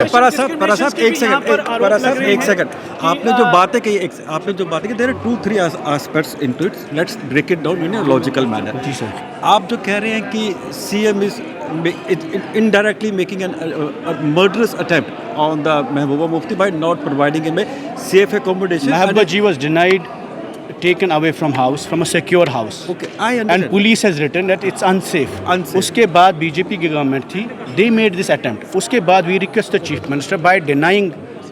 परा साहब एक सेकंड आपने जो बातें कही there are 2-3 aspects into it, let's break it down in a logical manner. जी सर। आप जो कह रहे हैं कि CM is indirectly making a murderous attempt on the Mehbooba Mufti by not providing him a safe accommodation. Mehbooba ji was denied, taken away from a secure house. Okay, I understand. And police has written that it's unsafe. उसके बाद BJP की government थी, they made this attempt. उसके बाद we request the chief minister by denying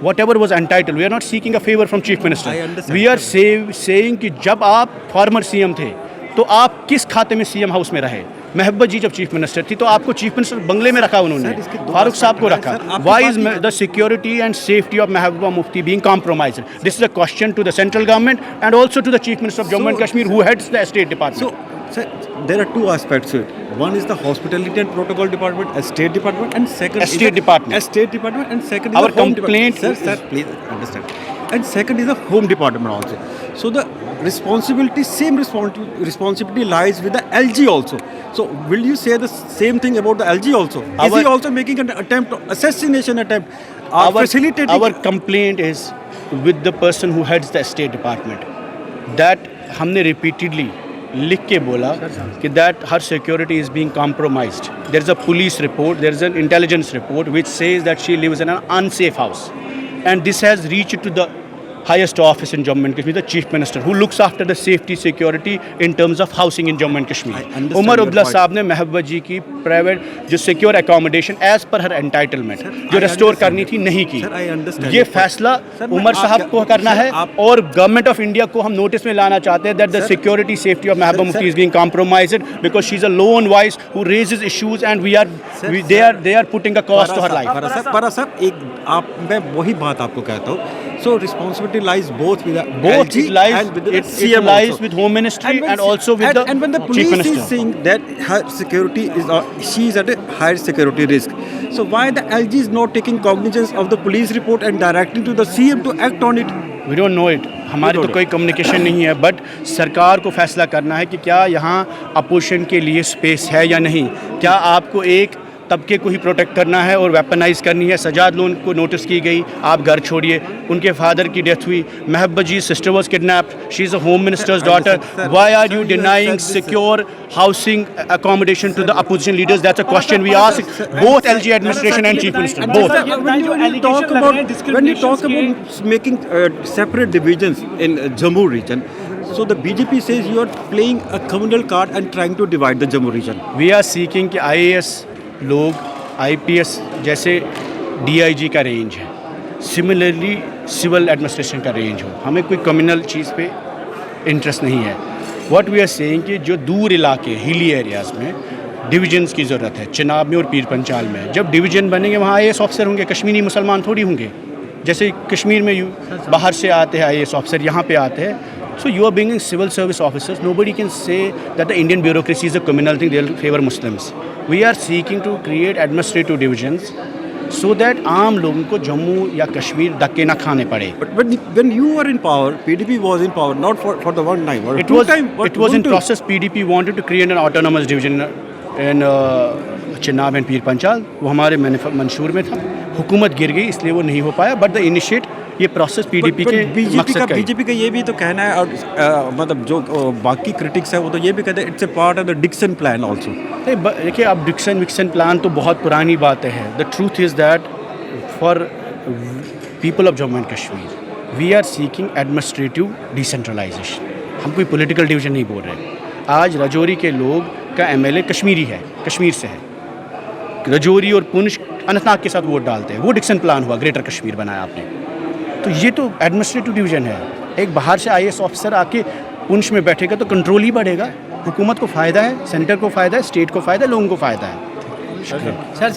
whatever was entitled. We are not seeking a favor from chief minister. I understand. We are saying कि जब आप former CM थे, तो आप किस खाते में CM हाउस में रहे? महबूबा जी जब चीफ मिनिस्टर थी तो आपको चीफ मिनिस्टर बंगले में रखा उन्होंने, फारूक साहब को रखा। Why is the security and safety of Mehbooba Mufti being compromised? This is a question to the central government and also to the chief minister of Jammu and Kashmir who heads the state department. So, sir, there are two aspects to it. One is the hospitality and protocol department, a state department, and second A state department. A state department, and second is Our the home complaint department. Sir, please understand. And second is the home department also. So the same responsibility lies with the LG also. So will you say the same thing about the LG also? Is he also making an assassination attempt? Facilitating? Our complaint is with the person who heads the state department. That हमने repeatedly लिख के बोला कि that her security is being compromised. There is a police report, there is an intelligence report which says that she lives in an unsafe house. And this has reached to the highest office in Jammu and Kashmir, the chief minister, who looks after the safety security in terms of housing in Jammu and Kashmir. Omar Abdullah साहब ने महबूबा जी की private जो secure accommodation as per हर entitlement जो restore करनी थी नहीं की। ये फैसला उमर साहब को करना है और गवर्नमेंट ऑफ इंडिया को हम नोटिस में लाना चाहते हैं that the security safety of Mehbooba Mufti is being compromised because she is a lone voice who raises issues and they are putting a cost to her life. परा साहब मैं वही बात आपको कहता हूँ। So responsibility lies both with LG and with the CM lies also. with Home Ministry and also with the and when the Chief police Minister is saying that her security is she is at a higher security risk. So why the LG is not taking cognizance of the police report and directing to the CM to act on it? We don't know it. हमारी तो कोई communication नहीं है, but सरकार को फैसला करना है कि क्या यहाँ अपोजिशन के लिए स्पेस है या नहीं। क्या आपको एक तबके को ही प्रोटेक्ट करना है और वेपनाइज करनी है? सजाद लोन को नोटिस की गई, आप घर छोड़िए। उनके फादर की डेथ हुई, Mehbooba ji sister was kidnapped, she is a home minister's daughter. Why are you denying secure housing accommodation to the opposition leaders? That's a question we ask both LG administration and chief minister both. When you talk about making separate divisions in Jammu region, so the BJP says you are playing a communal card and trying to divide the Jammu region. We are seeking कि IAS लोग IPS जैसे DIG का range है, similarly civil administration का range हो। हमें कोई communal चीज़ पे इंटरेस्ट नहीं है। व्हाट वी आर सेइंग कि जो दूर इलाके हिली एरियाज़ में डिविजन्स की ज़रूरत है, चिनाब में और पीर पंचाल में। जब डिवीजन बनेंगे वहाँ IAS ऑफिसर होंगे, कश्मीरी मुसलमान थोड़ी होंगे। जैसे कश्मीर में बाहर से आते हैं IAS ऑफिसर, यहाँ पे आते हैं। So you are bringing civil service officers. Nobody can say that the Indian bureaucracy is a communal thing. They will favor Muslims. We are seeking to create administrative divisions so that आम लोगों को जम्मू या कश्मीर धक्के ना खाने पड़े. But when you were in power, PDP was in power, not for the one time or it was in process. PDP wanted to create an autonomous division in Chenab and पीर पंचाल. वो हमारे मंशूर में था. हुकूमत गिर गई इसलिए वो नहीं हो पाया. बट द इनिशिएट ये प्रोसेस पीडीपी के बीजेपी का ये भी तो कहना है और मतलब जो बाकी क्रिटिक्स है वो तो ये भी कहते हैं it's a part of the Dixon plan also. देखिए अब डिक्सन प्लान तो बहुत पुरानी बातें हैं। The truth is that for people of Jammu and Kashmir we are seeking administrative decentralisation. हम कोई पॉलिटिकल डिवीजन नहीं बोल रहे। आज राजौरी के लोग का MLA कश्मीरी है, कश्मीर से है। राजौरी और पुंछ अनंतनाग के साथ वोट डालते हैं। वो डिक्सन प्लान हुआ, ग्रेटर कश्मीर बनाया आपने। तो ये तो एडमिनिस्ट्रेटिव डिवीजन है। एक बाहर से IAS ऑफिसर आके पुंछ में बैठेगा तो कंट्रोल ही बढ़ेगा। हुकूमत को फ़ायदा है, सेंटर को फ़ायदा है, स्टेट को फ़ायदा है, लोगों को फ़ायदा है। सर